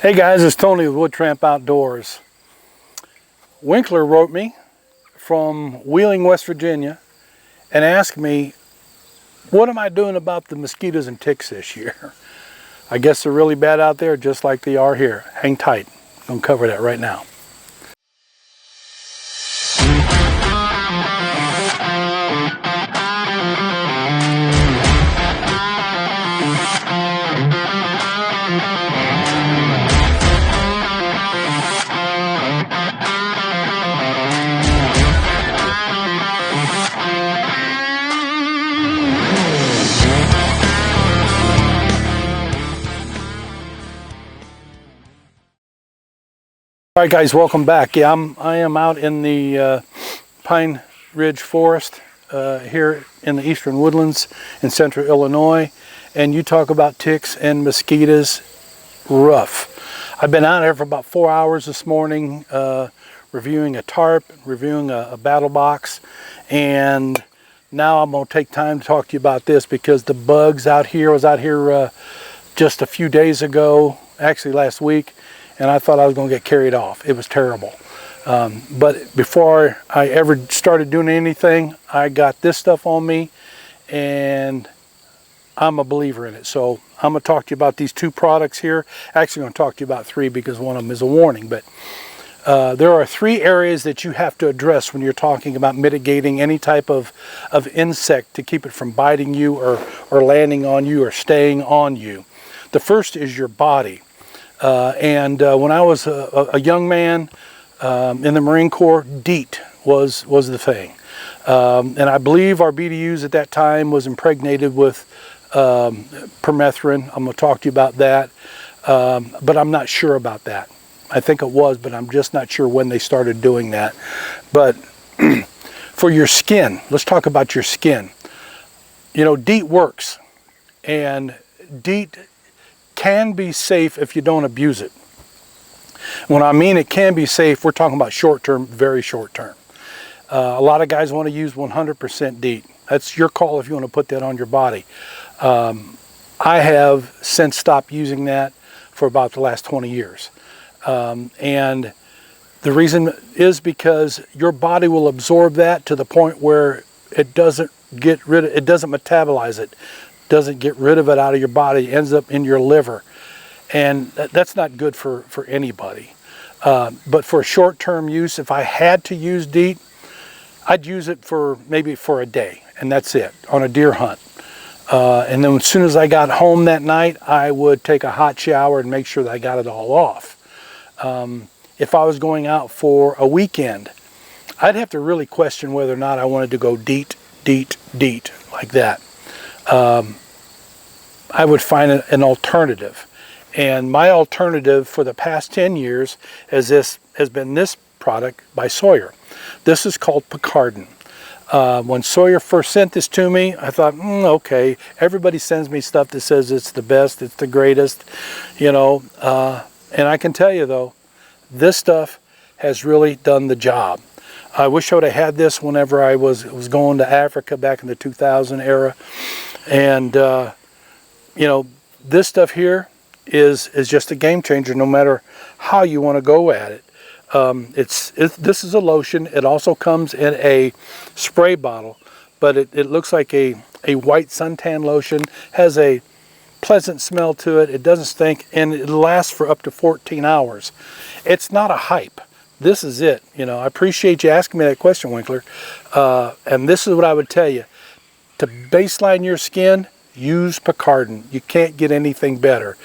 Hey guys, it's Tony with Wood Tramp Outdoors. Winkler wrote me from Wheeling, West Virginia and asked me, what am I doing about the mosquitoes and ticks this year? I guess they're really bad out there just like they are here. Hang tight. I'm going to cover that right now. All right guys, welcome back. Yeah, I am out in the Pine Ridge Forest here in the eastern woodlands in central Illinois, and you talk about ticks and mosquitoes, rough. I've been out here for about 4 hours this morning reviewing a tarp, reviewing a battle box, and now I'm going to take time to talk to you about this because the bugs out here, I was out here just a few days ago, actually last week, and I thought I was going to get carried off. It was terrible. But before I ever started doing anything, I got this stuff on me, and I'm a believer in it. So I'm going to talk to you about these two products here. Actually, I'm going to talk to you about three because one of them is a warning. But there are three areas that you have to address when you're talking about mitigating any type of insect to keep it from biting you or landing on you or staying on you. The first is your body. When I was a young man in the Marine Corps, DEET was the thing. And I believe our BDUs at that time was impregnated with Permethrin. I'm going to talk to you about that, but I'm not sure about that. I think it was, but I'm just not sure when they started doing that. But for your skin, let's talk about your skin. You know, DEET works, and DEET can be safe if you don't abuse it. When I mean it can be safe, we're talking about short term, very short term. A lot of guys want to use 100% DEET. That's your call if you want to put that on your body. I have since stopped using that for about the last 20 years. And the reason is because your body will absorb that to the point where it doesn't get rid of it, doesn't metabolize it, doesn't get rid of it out of your body, it ends up in your liver, and that's not good for anybody. But for short-term use, if I had to use DEET, I'd use it for maybe for a day, and that's it, on a deer hunt. And then as soon as I got home that night, I would take a hot shower and make sure that I got it all off. If I was going out for a weekend, I'd have to really question whether or not I wanted to go DEET, DEET, DEET like that. I would find an alternative, and my alternative for the past 10 years has been this product by Sawyer. This is called Picaridin. When Sawyer first sent this to me, I thought, okay, everybody sends me stuff that says it's the best, it's the greatest, you know, and I can tell you though, this stuff has really done the job. I wish I would have had this whenever I was going to Africa back in the 2000 era. And, you know, this stuff here is just a game changer no matter how you want to go at it. This is a lotion. It also comes in a spray bottle, but it looks like a white suntan lotion, has a pleasant smell to it. It doesn't stink, and it lasts for up to 14 hours. It's not a hype. This is it. You know, I appreciate you asking me that question, Winkler. And this is what I would tell you. To baseline your skin, use Picaridin. You can't get anything better.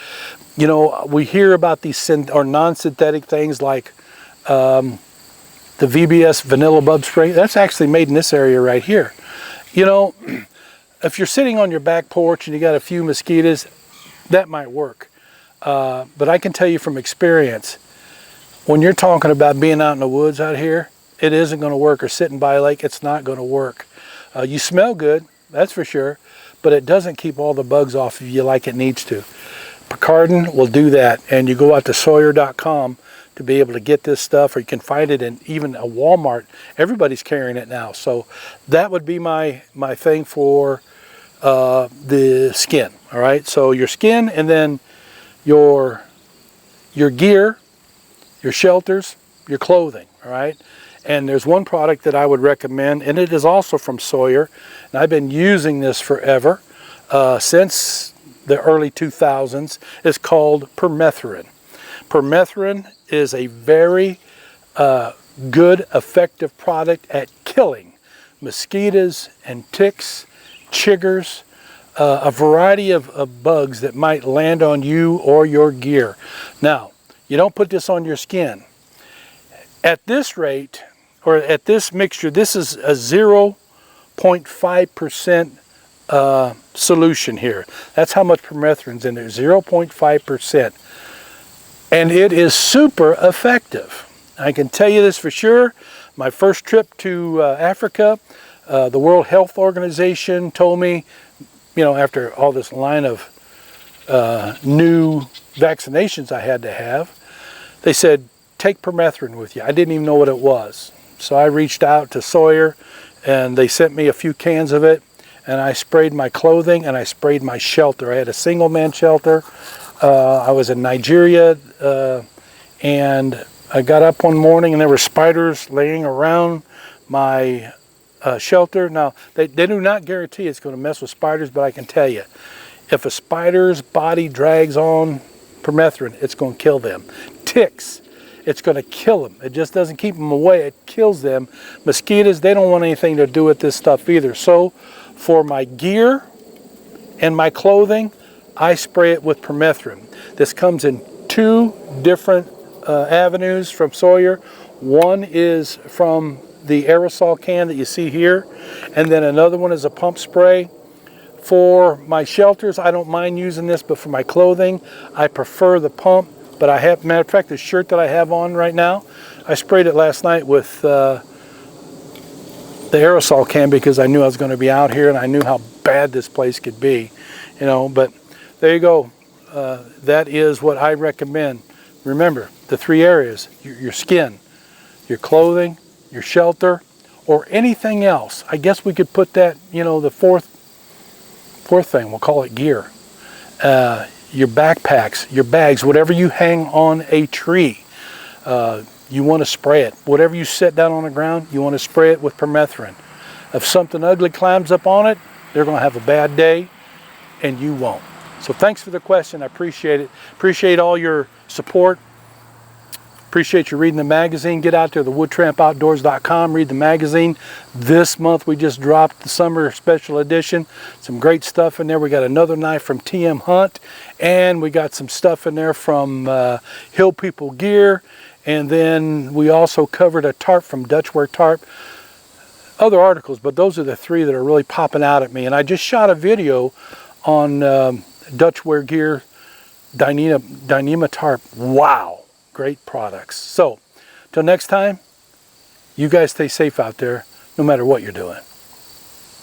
You know, we hear about these non-synthetic things like the VBS Vanilla Bug Spray. That's actually made in this area right here. You know, if you're sitting on your back porch and you got a few mosquitoes, that might work. But I can tell you from experience, when you're talking about being out in the woods out here, it isn't going to work, or sitting by a lake, it's not going to work. You smell good, that's for sure, but it doesn't keep all the bugs off of you like it needs to. Picaridin will do that, and you go out to Sawyer.com to be able to get this stuff, or you can find it in even a Walmart. Everybody's carrying it now. So that would be my thing for the skin. All right, so your skin, and then your your gear, your shelters, your clothing, all right? And there's one product that I would recommend, and it is also from Sawyer, and I've been using this forever, since the early 2000s. It's called Permethrin. Permethrin is a very good, effective product at killing mosquitoes and ticks, chiggers, a variety of bugs that might land on you or your gear. Now, you don't put this on your skin. At this rate, or at this mixture, this is a 0.5% solution here. That's how much permethrin's in there, 0.5%. And it is super effective. I can tell you this for sure. My first trip to Africa, the World Health Organization told me, you know, after all this line of new vaccinations I had to have, they said, take permethrin with you. I didn't even know what it was. So I reached out to Sawyer, and they sent me a few cans of it, and I sprayed my clothing and I sprayed my shelter. I had a single man shelter. I was in Nigeria, and I got up one morning and there were spiders laying around my shelter. Now, they do not guarantee it's going to mess with spiders, but I can tell you, if a spider's body drags on permethrin, it's going to kill them. Ticks, it's going to kill them. It just doesn't keep them away, it kills them. Mosquitoes, they don't want anything to do with this stuff either. So for my gear and my clothing, I spray it with permethrin. This comes in two different avenues from Sawyer. One is from the aerosol can that you see here, and then another one is a pump spray. For my shelters, I don't mind using this, but for my clothing, I prefer the pump. But I have, matter of fact, the shirt that I have on right now, I sprayed it last night with the aerosol can because I knew I was going to be out here and I knew how bad this place could be, you know. But there you go. That is what I recommend. Remember, the three areas: your skin, your clothing, your shelter, or anything else. I guess we could put that, you know, the fourth thing, we'll call it gear. Your backpacks, your bags, whatever you hang on a tree, you want to spray it. Whatever you set down on the ground, you want to spray it with permethrin. If something ugly climbs up on it, they're going to have a bad day, and you won't. So thanks for the question. I appreciate it. Appreciate all your support. Appreciate you reading the magazine. Get out there, thewoodtrampoutdoors.com, read the magazine. This month we just dropped the summer special edition. Some great stuff in there. We got another knife from TM Hunt, and we got some stuff in there from Hill People Gear, and then we also covered a tarp from Dutchware Tarp. Other articles, but those are the three that are really popping out at me. And I just shot a video on Dutchware Gear, Dyneema Tarp. Wow. Great products. So, till next time, you guys stay safe out there, no matter what you're doing.